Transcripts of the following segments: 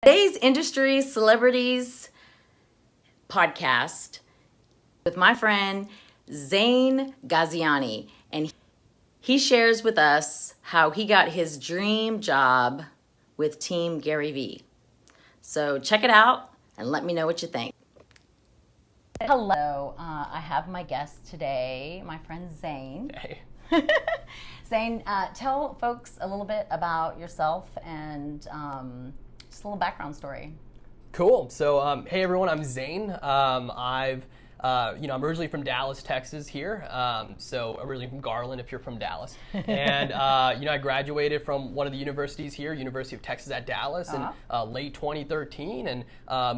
Today's Industry Celebrities podcast with my friend Zain Gaziani, and he shares with us how he got his dream job with Team Gary Vee. So check it out and let me know what you think. Hello, I have my guest today, my friend Zain. Hey. Zain, tell folks a little bit about yourself and just a little background story. Cool. So, hey everyone, I'm Zain. I'm originally from Dallas, Texas here. So originally from Garland, if you're from Dallas. And, I graduated from one of the universities here, University of Texas at Dallas in late 2013 and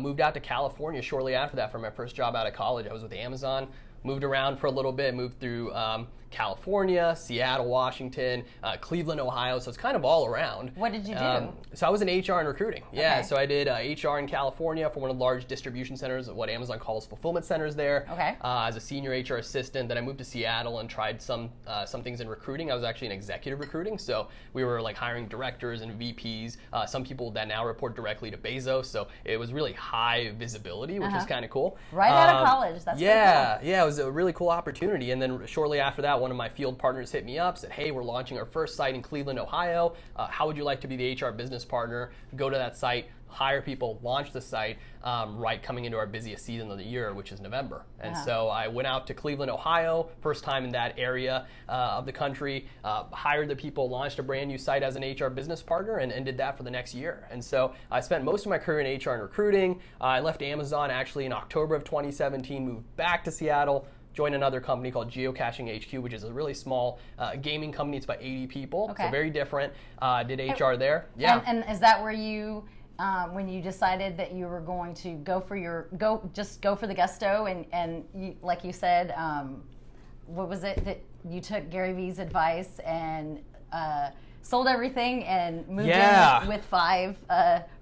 moved out to California shortly after that for my first job out of college. I was with Amazon. Moved around for a little bit, moved through California, Seattle, Washington, Cleveland, Ohio, so it's kind of all around. What did you do? So I was in HR and recruiting. Yeah, Okay. so I did HR in California for one of the large distribution centers, what Amazon calls fulfillment centers there. Okay. As a senior HR assistant, then I moved to Seattle and tried some things in recruiting. I was actually in executive recruiting, so we were like hiring directors and VPs, some people that now report directly to Bezos, so it was really high visibility, which was kind of cool. Right out of college, that's yeah, pretty cool. Yeah, it was a really cool opportunity. And then shortly after that, one of my field partners hit me up, said, hey, we're launching our first site in Cleveland, Ohio. How would you like to be the HR business partner? Go to that site, hire people, launch the site, right coming into our busiest season of the year, which is November. And so I went out to Cleveland, Ohio, first time in that area of the country, hired the people, launched a brand new site as an HR business partner, and did that for the next year. And so I spent most of my career in HR and recruiting. I left Amazon actually in October of 2017, moved back to Seattle, joined another company called Geocaching HQ, which is a really small gaming company. It's about 80 people, so very different. Did HR there. Yeah. And is that where you, when you decided that you were going to go for the gusto and you, like you said, what was it that you took Gary Vee's advice and sold everything and moved in with 5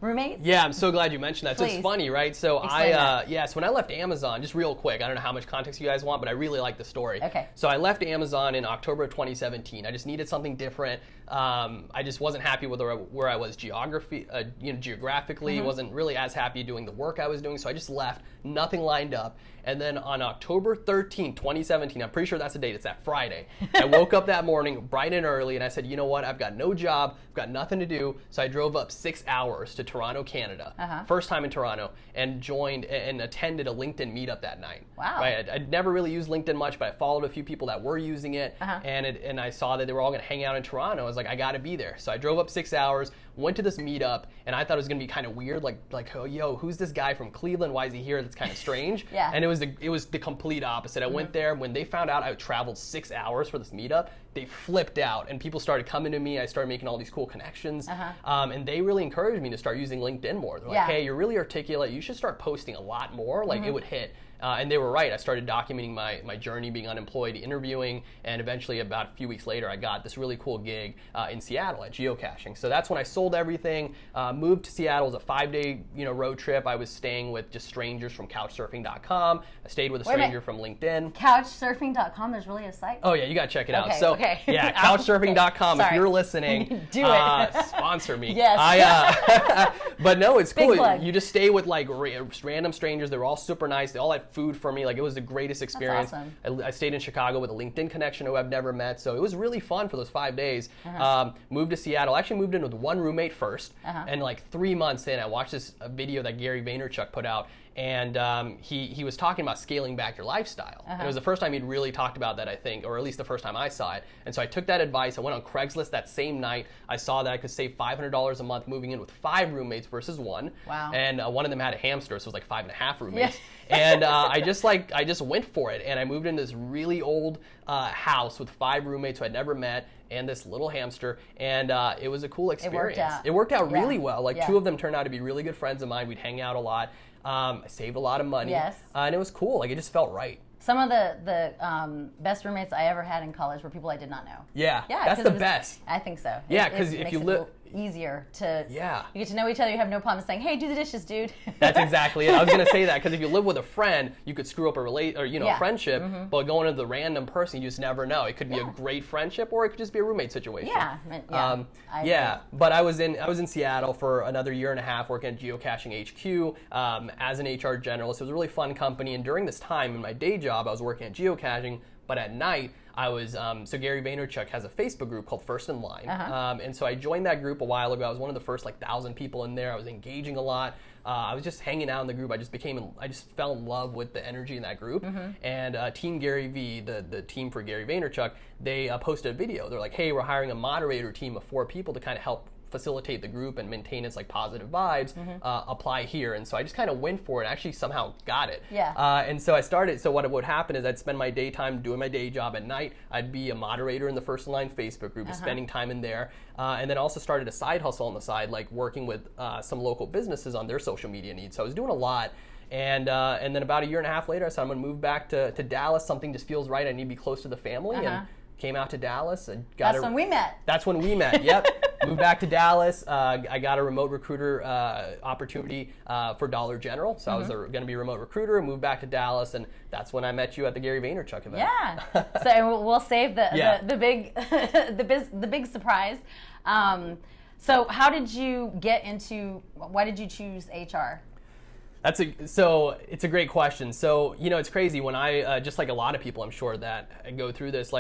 roommates? Yeah, I'm so glad you mentioned that. So it's funny, right? So so when I left Amazon, just real quick, I don't know how much context you guys want, but I really like the story. Okay. So I left Amazon in October of 2017. I just needed something different. I just wasn't happy with where I was geographically. Wasn't really as happy doing the work I was doing, so I just left. Nothing lined up. And then on October 13, 2017, I'm pretty sure that's the date, it's that Friday, I woke up that morning bright and early and I said, you know what, I've got no job, I've got nothing to do, so I drove up 6 hours to Toronto, Canada, first time in Toronto, and joined and attended a LinkedIn meetup that night. Wow. Right? I'd never really used LinkedIn much, but I followed a few people that were using it, and I saw that they were all going to hang out in Toronto. I was like, I got to be there. So I drove up 6 hours, went to this meetup, and I thought it was going to be kind of weird, like, oh, yo, who's this guy from Cleveland? Why is he here? That's kind of strange. Yeah. And it was the complete opposite. I went there, when they found out I traveled 6 hours for this meetup, they flipped out, and people started coming to me. I started making all these cool connections, and they really encouraged me to start using LinkedIn more. They're like, hey, you're really articulate. You should start posting a lot more. Like, it would hit. And they were right. I started documenting my journey being unemployed, interviewing, and eventually about a few weeks later, I got this really cool gig in Seattle at geocaching. So that's when I sold everything, moved to Seattle. It was a 5-day road trip. I was staying with just strangers from couchsurfing.com. I stayed with a stranger from LinkedIn. Couchsurfing.com, there's really a site? Oh yeah, you gotta check it out. Okay. Yeah, couchsurfing.com. If you're listening, do it. Sponsor me. Yes. But no, it's cool. Big plug. You just stay with like random strangers. They were all super nice. They all had food for me. Like, it was the greatest experience. That's awesome. I stayed in Chicago with a LinkedIn connection who I've never met, so it was really fun for those 5 days. Moved to Seattle. Actually moved in with one roommate first, and like 3 months in, I watched this video that Gary Vaynerchuk put out, and he was talking about scaling back your lifestyle. And it was the first time he'd really talked about that, I think, or at least the first time I saw it. And so I took that advice. I went on Craigslist that same night. I saw that I could save $500 a month moving in with 5 roommates versus 1. Wow. And one of them had a hamster, so it was like 5.5 roommates. Yeah. And I just went for it, and I moved into this really old house with 5 roommates who I'd never met, and this little hamster, and it was a cool experience. It worked out. Really well. Like, 2 of them turned out to be really good friends of mine. We'd hang out a lot. I saved a lot of money. Yes. And it was cool. Like, it just felt right. Some of the best roommates I ever had in college were people I did not know. Yeah, Yeah, that's the best. I think so. Yeah, because if you live easier to you get to know each other. You have no problem saying, "Hey, do the dishes, dude." That's exactly it. I was going to say that because if you live with a friend, you could screw up a a friendship. But going into the random person, you just never know. It could be a great friendship, or it could just be a roommate situation. Yeah. But I was in Seattle for another year and a half working at Geocaching HQ as an HR generalist. It was a really fun company, and during this time in my day job, I was working at Geocaching, but at night I was, so Gary Vaynerchuk has a Facebook group called First in Line. And so I joined that group a while ago. I was one of the first 1,000 people in there. I was engaging a lot. I was just hanging out in the group. I just fell in love with the energy in that group. And Team Gary Vee, the team for Gary Vaynerchuk, they posted a video. They're like, hey, we're hiring a moderator team of 4 people to kind of help facilitate the group and maintain its positive vibes. Apply here. And so I just kind of went for it and actually somehow got it. And so I started. So what would happen is I'd spend my daytime doing my day job. At night I'd be a moderator in the First in Line Facebook group, spending time in there, and then also started a side hustle on the side, like working with some local businesses on their social media needs. So I was doing a lot. And then about a year and a half later, I said, I'm going to move back to Dallas. Something just feels right. I need to be close to the family. And came out to Dallas. And That's when we met. That's when we met, yep. Moved back to Dallas. I got a remote recruiter opportunity for Dollar General. So I was going to be a remote recruiter, moved back to Dallas, and that's when I met you at the Gary Vaynerchuk event. Yeah. So we'll save the big the big surprise. So how did you get into, why did you choose HR? So it's a great question. So, it's crazy when I, just like a lot of people, I'm sure that go through this,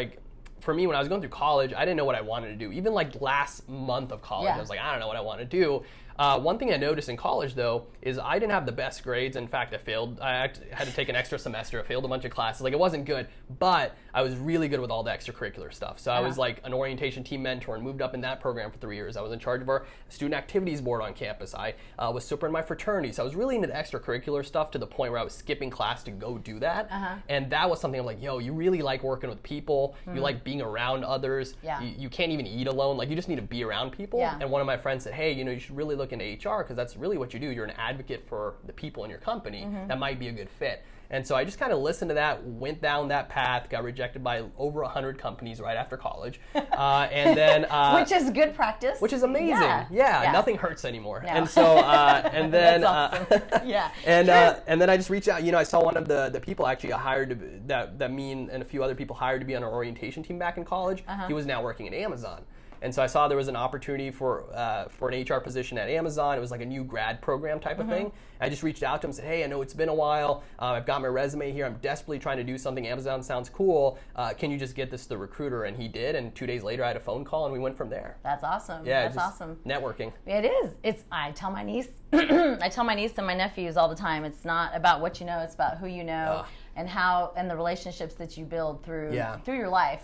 for me, when I was going through college, I didn't know what I wanted to do. Even last month of college, I was like, I don't know what I want to do. One thing I noticed in college, though, is I didn't have the best grades. In fact, I failed. I had to take an extra semester. I failed a bunch of classes. It wasn't good, but I was really good with all the extracurricular stuff. So I was an orientation team mentor and moved up in that program for 3 years. I was in charge of our student activities board on campus. I was super in my fraternity. So I was really into the extracurricular stuff to the point where I was skipping class to go do that. And that was something I'm like, yo, you really like working with people. You like being around others. You can't even eat alone. You just need to be around people. And one of my friends said, hey, you should really look into HR because that's really what you do. You're an advocate for the people in your company. That might be a good fit. And so I just kind of listened to that, went down that path, got rejected by over 100 companies right after college. And then which is good practice. Which is amazing. Yeah. Nothing hurts anymore. No. And so and then That's awesome. and then I just reached out. I saw one of the people actually I hired that me and a few other people hired to be on our orientation team back in college. He was now working at Amazon. And so I saw there was an opportunity for an HR position at Amazon. It was like a new grad program type of thing. I just reached out to him and said, hey, I know it's been a while. I've got my resume here. I'm desperately trying to do something. Amazon sounds cool. Can you just get this to the recruiter? And he did. And 2 days later, I had a phone call, and we went from there. That's awesome. Yeah, that's awesome. Networking. It is. I tell my niece, and my nephews all the time. It's not about what you know. It's about who you know and the relationships that you build through your life.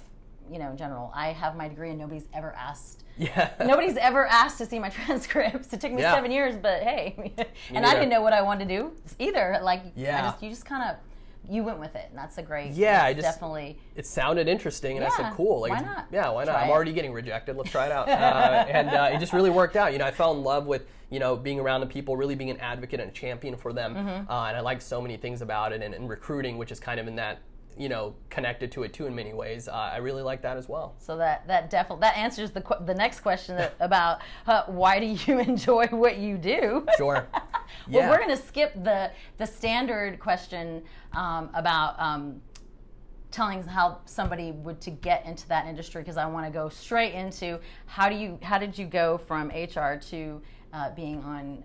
In general, I have my degree and nobody's ever asked. Nobody's ever asked to see my transcripts. It took me 7 years, but hey, and I didn't know what I wanted to do either. You just kind of, you went with it, and that's a great. Definitely. It sounded interesting, and I said, cool. Why not? Yeah, why not? I'm already getting rejected. Let's try it out. And it just really worked out. I fell in love with being around the people, really being an advocate and a champion for them, and I like so many things about it, and recruiting, which is kind of in that. Connected to it too in many ways. I really like that as well. So that answers the next question about why do you enjoy what you do? Sure. Well, we're going to skip the standard question about telling how somebody would to get into that industry, because I want to go straight into how did you go from HR to being on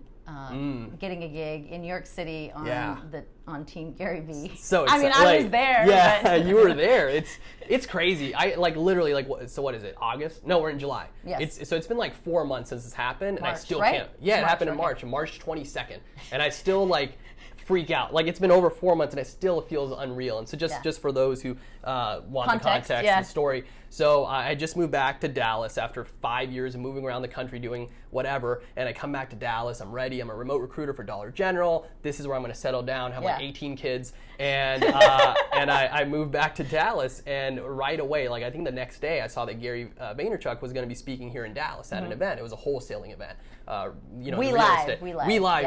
getting a gig in New York City on Team Gary Vee. So I was there. Yeah, but you were there. It's crazy. I literally so what is it? August? No, we're in July. Yes. It's been 4 months since this happened, March, and I still right? can't. Yeah, it happened in March 22nd, and I still freak out. It's been over 4 months and it still feels unreal. And so just for those who want the context and the story. So I just moved back to Dallas after 5 years of moving around the country doing whatever. And I come back to Dallas. I'm ready. I'm a remote recruiter for Dollar General. This is where I'm going to settle down, have like 18 kids. And and I moved back to Dallas, and right away, like I think the next day, I saw that Gary Vaynerchuk was going to be speaking here in Dallas at an event. It was a wholesaling event. We Live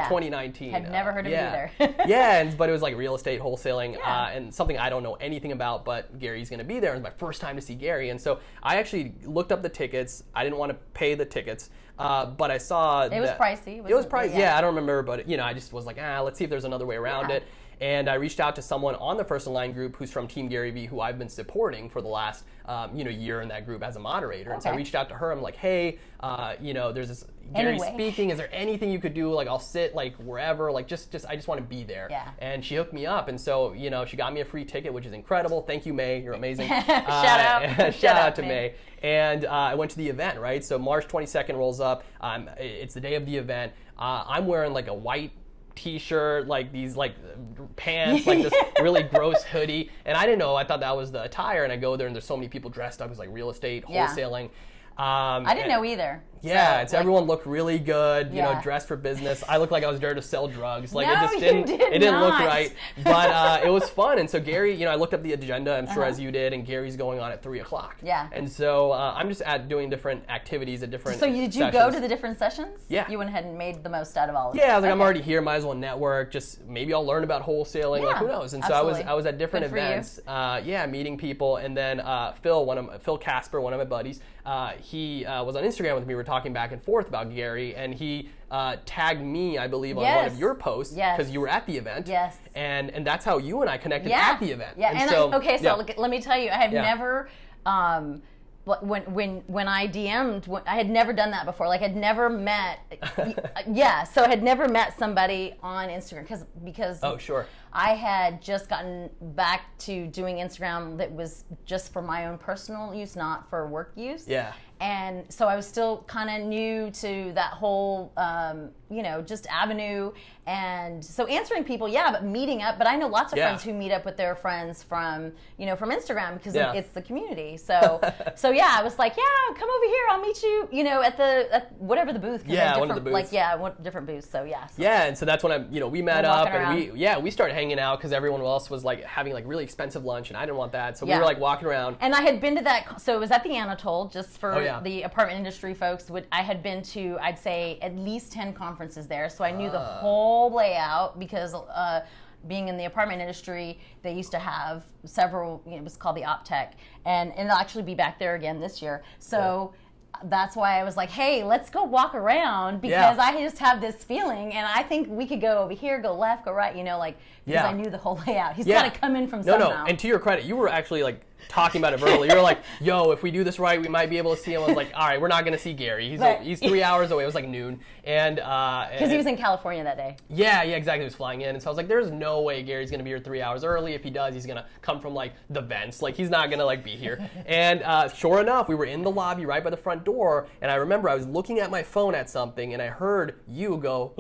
2019. Had never heard of it either. But it was like real estate wholesaling, and something I don't know anything about, but Gary's going to be there. It was my first time to see Gary, and so I actually looked up the tickets. I didn't want to pay the tickets, but I saw it was pricey. It was pricey. Yeah, I don't remember, but I just was like, let's see if there's another way around it. And I reached out to someone on the First in Line group who's from Team Gary Vee, who I've been supporting for the last year in that group as a moderator. And so I reached out to her. I'm like, hey, there's this Gary speaking. Is there anything you could do? Like, I'll sit like wherever. Like, just I just want to be there. Yeah. And she hooked me up. And so she got me a free ticket, which is incredible. Thank you, May. You're amazing. Shout out to May. And I went to the event. Right. So March 22nd rolls up. It's the day of the event. I'm wearing like a white T-shirt, like these like pants, like this really gross hoodie, and I didn't know. I thought that was the attire, and I go there, and there's so many people dressed up as like real estate wholesaling. I didn't know either. Yeah, so everyone looked really good, dressed for business. I looked like I was there to sell drugs. Like it just didn't look right. But it was fun. And so Gary, I looked up the agenda, I'm sure as you did, and Gary's going on at 3:00. Yeah. And so I'm just doing different activities at different did you go to the different sessions? Yeah. You went ahead and made the most out of all of it. Yeah, I was like, I'm already here, might as well network. Just maybe I'll learn about wholesaling. Yeah, like who knows? And absolutely. so I was at different events. Meeting people. And then Phil Casper, one of my buddies, he was on Instagram with me. We were talking back and forth about Gary, and he tagged me, I believe, on one of your posts because you were at the event. Yes. And that's how you and I connected at the event. Yeah. Look, let me tell you, I have never. When I DM'd, I had never done that before. Like I'd never met, so I had never met somebody on Instagram because oh sure, I had just gotten back to doing Instagram that was just for my own personal use, not for work use. Yeah. And so I was still kind of new to that whole, just avenue. And so answering people, but meeting up. But I know lots of friends who meet up with their friends from Instagram because it's the community. So I was like, come over here. I'll meet you, at whatever the booth. One of the booths. Different booths. So and so that's when we met up and we started hanging out because everyone else was like having like really expensive lunch and I didn't want that. So we were like walking around. And I had been to that. So it was at the Anatole, just for the apartment industry folks. I had been to, I'd say, at least 10 conferences there. So I knew the whole layout because being in the apartment industry, they used to have several, it was called the OpTech, and it'll actually be back there again this year. So that's why I was like, hey, let's go walk around because I just have this feeling and I think we could go over here, go left, go right, because I knew the whole layout. He's got to come in from somehow. No, and to your credit, you were actually like talking about it verbally. You were like, yo, if we do this right, we might be able to see him. I was like, all right, we're not going to see Gary. He's 3 hours away. It was like noon. And because he was in California that day. Yeah, exactly. He was flying in. And so I was like, there's no way Gary's going to be here 3 hours early. If he does, he's going to come from like the vents. Like he's not going to like be here. And sure enough, we were in the lobby right by the front door. And I remember I was looking at my phone at something and I heard you go,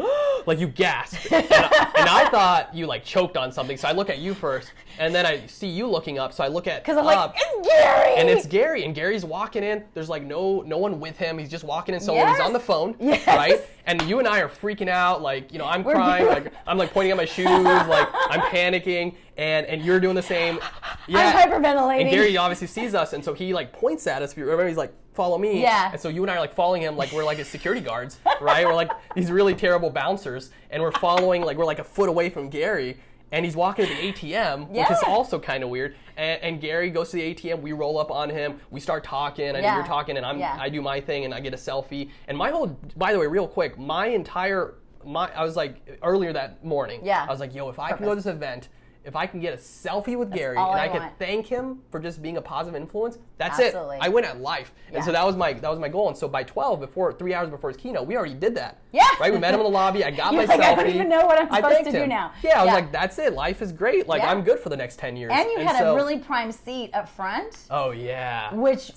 like you gasped. And I thought you like choked on something. So I look at you first. And then I see you looking up. So I look at, because I'm like, it's Gary! And it's Gary. And Gary's walking in. There's like no one with him. He's just walking in solo. He's on the phone. Yes. Right? And you and I are freaking out. Like, I'm crying. Like, I'm like pointing at my shoes. Like, I'm panicking. And you're doing the same. Yeah. I'm hyperventilating. And Gary obviously sees us. And so he like points at us. If you remember, he's like, follow me. Yeah. And so you and I are like following him like we're like his security guards. Right? We're like these really terrible bouncers. And we're following, like, we're like a foot away from Gary. And he's walking to the ATM, which is also kind of weird. And Gary goes to the ATM. We roll up on him. We start talking. I know you're talking, and I do my thing, and I get a selfie. And my whole, by the way, real quick, I was like, earlier that morning, I was like, yo, if I can go to this event, if I can get a selfie with Gary and I can thank him for just being a positive influence, that's it. I win at life. And so that was my goal. And so by 3 hours before his keynote, we already did that. Yeah. Right? We met him in the lobby. I got my like, selfie. I don't even know what I'm supposed to do now. Yeah, I was like, that's it. Life is great. Like, I'm good for the next 10 years. And you had a really prime seat up front. Oh, yeah. Which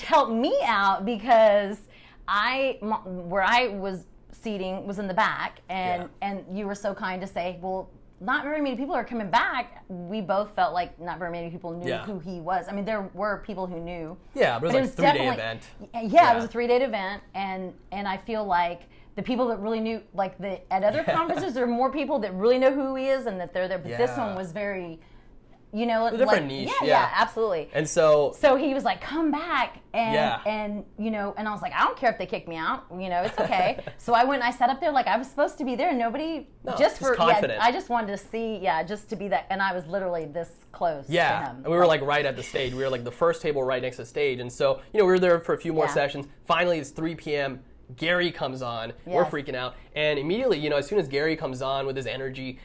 helped me out because where I was seating was in the back, and you were so kind to say, well, not very many people are coming back. We both felt like not very many people knew who he was. I mean, there were people who knew. Yeah, but it was like a 3-day event. Yeah, it was a 3-day event, and I feel like the people that really knew, like at other conferences, there are more people that really know who he is and that they're there. But this one was very, you know, a different niche. Yeah, absolutely. And so he was like, come back, and you know, and I was like, I don't care if they kick me out, you know, it's okay. So I went and I sat up there like I was supposed to be there, and nobody just confident. I just wanted to see, just to be that, and I was literally this close to him. And we were like right at the stage. We were like the first table right next to the stage, and so you know we were there for a few more sessions. Finally, it's 3 p.m. Gary comes on. We're freaking out. And immediately, you know, as soon as Gary comes on with his energy,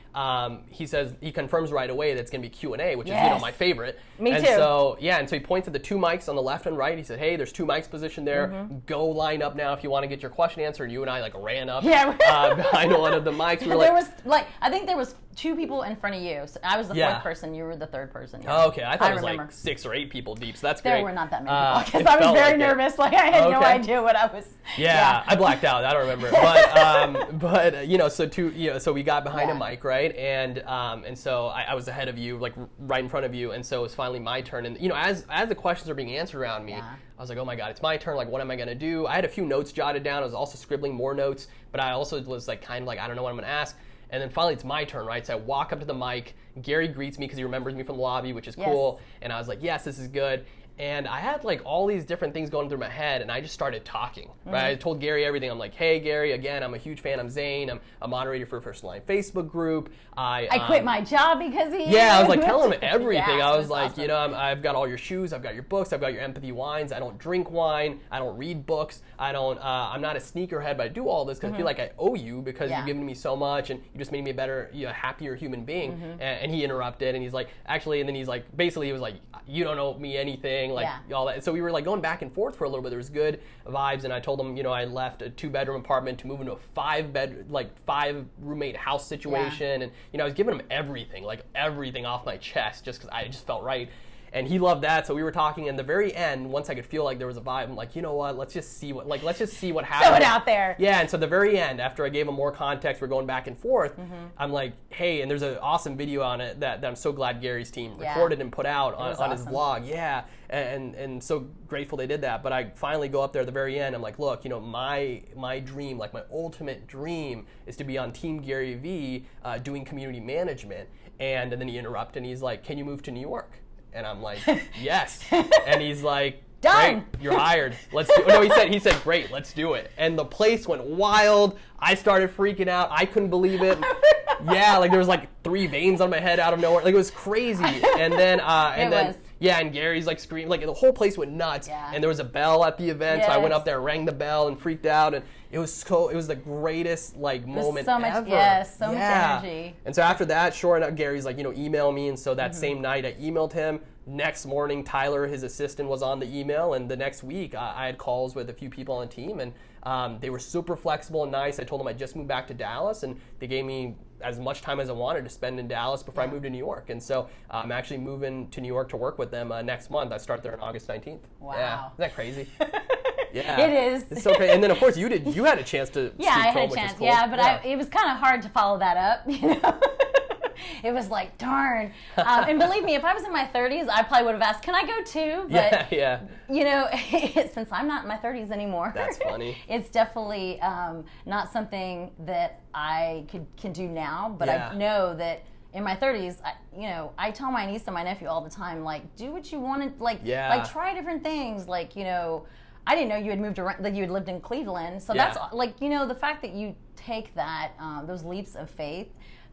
he confirms right away that it's going to be Q&A, which is, you know, my favorite. Me too. So he points at the 2 mics on the left and right. He said, hey, there's 2 mics positioned there. Go line up now if you want to get your question answered. And you and I, like, ran up behind one of the mics. We were I think there was 2 people in front of you. So I was the 4th person. You were the 3rd person. Oh, okay. I thought it was like 6 or 8 people deep, so that's great. There were not that many people, because I was very nervous. Like, I had no idea what I was. Yeah, I blacked out. I don't remember. But you know, so we got behind a mic, right? And so I was ahead of you, like right in front of you, and so it was finally my turn. And you know, as the questions are being answered around me, I was like, oh my God, it's my turn. Like, what am I gonna do? I had a few notes jotted down. I was also scribbling more notes, but I also was like kind of like, I don't know what I'm gonna ask. And then finally it's my turn, right? So I walk up to the mic. Gary greets me because he remembers me from the lobby, which is cool. And I was like, yes, this is good. And I had like all these different things going through my head, and I just started talking, right? I told Gary everything. I'm like, hey, Gary, again, I'm a huge fan. I'm Zain. I'm a moderator for a First Line Facebook group. I quit my job because of you. Yeah, I was like telling him everything. I was like, awesome. You know, I've got all your shoes. I've got your books. I've got your empathy wines. I don't drink wine. I don't read books. I'm not a sneakerhead, but I do all this because I feel like I owe you because you've given me so much, and you just made me a better, happier human being. And he interrupted, and he's like, actually, and then he's like, basically, he was like, you don't owe me anything, like all that. So we were like going back and forth for a little bit. There was good vibes, and I told him, you know, I left a 2-bedroom apartment to move into a 5 roommate house situation, and you know, I was giving him everything, like everything off my chest, just because I just felt right. And he loved that, so we were talking. And the very end, once I could feel like there was a vibe, I'm like, you know what? Let's just see what happens. Throw it out there. Yeah. And so the very end, after I gave him more context, we're going back and forth. I'm like, hey, and there's an awesome video on it that I'm so glad Gary's team recorded and put out on his vlog. Yeah. And so grateful they did that. But I finally go up there at the very end. I'm like, look, you know, my dream, like my ultimate dream, is to be on Team Gary Vee doing community management. And then he interrupted, and he's like, can you move to New York? And I'm like, yes. And he's like, done. Great, you're hired. Let's do it. No, he said, great, let's do it. And the place went wild. I started freaking out. I couldn't believe it. Yeah, like there was like 3 veins on my head out of nowhere. Like it was crazy. And then, and Gary's like screaming, like the whole place went nuts. And there was a bell at the event, so I went up there, rang the bell, and freaked out. And it was the greatest like moment ever. So much energy. And so after that, sure enough, Gary's like, you know, email me. And so that same night, I emailed him. Next morning, Tyler, his assistant, was on the email, and the next week, I had calls with a few people on the team, and they were super flexible and nice. I told them I just moved back to Dallas, and they gave me as much time as I wanted to spend in Dallas before I moved to New York. And so I'm actually moving to New York to work with them next month. I start there on August 19th. Wow. Yeah. Isn't that crazy? Yeah. It is. It's so crazy. And then, of course, you had a chance to speak I had home, a chance. Cool. Yeah, but it was kind of hard to follow that up, you know? It was like, darn. And believe me, if I was in my 30s, I probably would have asked, can I go too? But, you know, since I'm not in my 30s anymore. That's funny. It's definitely not something that I can do now, but I know that in my 30s, I tell my niece and my nephew all the time, like, do what you want to, like try different things. Like, you know, I didn't know you had moved around, that you had lived in Cleveland. So that's like, you know, the fact that you take that, those leaps of faith,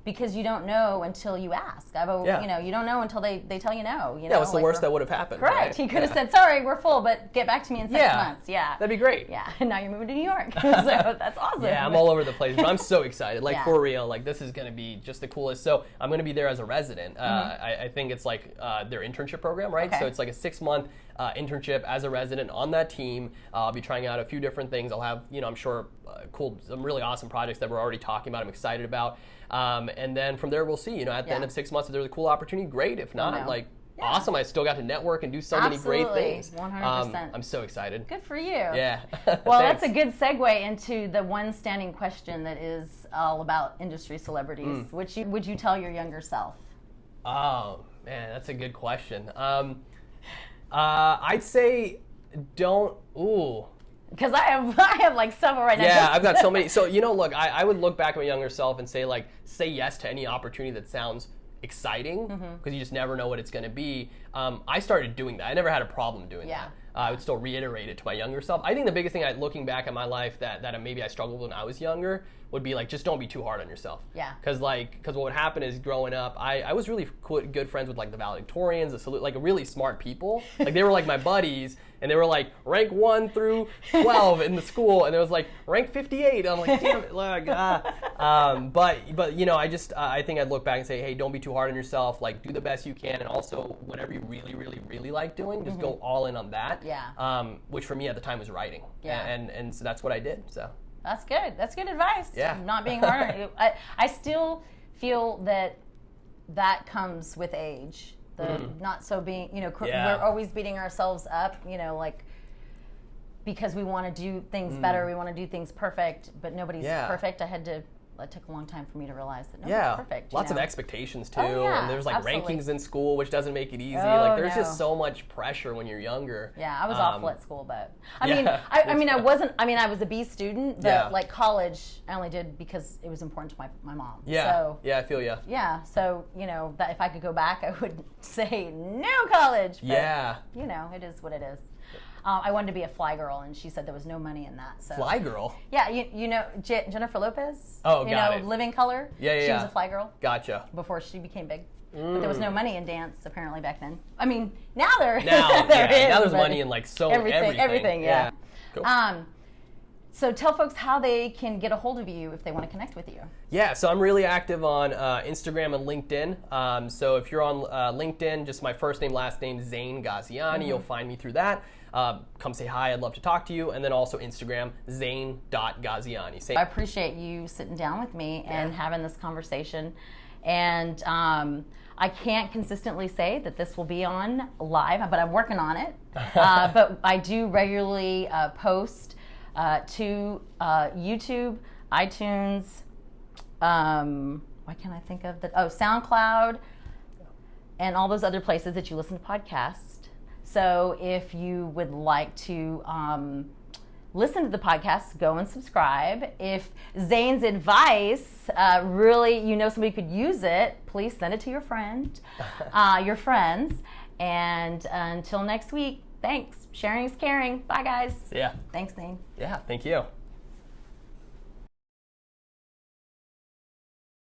because you don't know until you ask. You know, you don't know until they tell you no. You know, what's the worst that would have happened? Correct. Right? He could have said, sorry, we're full, but get back to me in 6 months. Yeah. That'd be great. Yeah. And now you're moving to New York. So that's awesome. Yeah, I'm all over the place, but I'm so excited. Like, for real, like, this is going to be just the coolest. So I'm going to be there as a resident. I think it's like their internship program, right? Okay. So it's like a 6-month internship as a resident on that team. I'll be trying out a few different things. I'll have, you know, I'm sure some really awesome projects that we're already talking about, I'm excited about. And then from there, we'll see, you know, at the end of 6 months, if there's a cool opportunity, great. If not, awesome. I still got to network and do so many great things. 100%. I'm so excited. Good for you. Yeah. Well, that's a good segue into the one standing question that is all about industry celebrities. Which would you tell your younger self? Oh, man, that's a good question. I'd say don't, Because I have like several right now. Yeah, I've got so many. So, look, I would look back at my younger self and say, like, say yes to any opportunity that sounds exciting, because you just never know what it's going to be. I started doing that. I never had a problem doing that. I would still reiterate it to my younger self. I think the biggest thing looking back at my life that maybe I struggled when I was younger would be like, just don't be too hard on yourself. Yeah. Because what would happen is growing up, I was really good friends with like the valedictorians, like really smart people. Like they were like my buddies, and they were like rank 1 through 12 in the school, and it was like rank 58. I'm like, damn it, like, but I think I'd look back and say, hey, don't be too hard on yourself. Like do the best you can, and also whatever you really, really, really like doing, just go all in on that. Yeah. Which for me at the time was writing. Yeah. And so that's what I did. So. That's good. That's good advice. Yeah. Not being hard on you. I still feel that comes with age. Not so being, we're always beating ourselves up, like because we want to do things better, we want to do things perfect, but nobody's perfect. It took a long time for me to realize that nobody's perfect. Lots of expectations too, and there's like absolutely. Rankings in school, which doesn't make it easy. There's just so much pressure when you're younger. Yeah, I was awful at school, but I was a B student, but like college, I only did because it was important to my mom. Yeah, so, I feel you. Yeah, so that if I could go back, I would say no college. But, it is what it is. I wanted to be a fly girl, and she said there was no money in that. So. Fly girl? Yeah, you know Jennifer Lopez? Oh, got it. Living Color? Yeah. She was a fly girl. Gotcha. Before she became big. But there was no money in dance, apparently, back then. I mean, now there is. Now there's money in like everything. Yeah. Cool. So tell folks how they can get a hold of you if they want to connect with you. Yeah, so I'm really active on Instagram and LinkedIn. So if you're on LinkedIn, just my first name, last name, Zain Gaziani, you'll find me through that. Come say hi, I'd love to talk to you. And then also Instagram, zain.gaziani. I appreciate you sitting down with me and having this conversation. And I can't consistently say that this will be on live, but I'm working on it. But I do regularly post to YouTube, iTunes, why can't I think of SoundCloud, and all those other places that you listen to podcasts. So if you would like to listen to the podcast, go and subscribe. If Zain's advice really, somebody could use it, please send it to your friends. And until next week, thanks. Sharing is caring. Bye, guys. Yeah. Thanks, Zain. Yeah, thank you.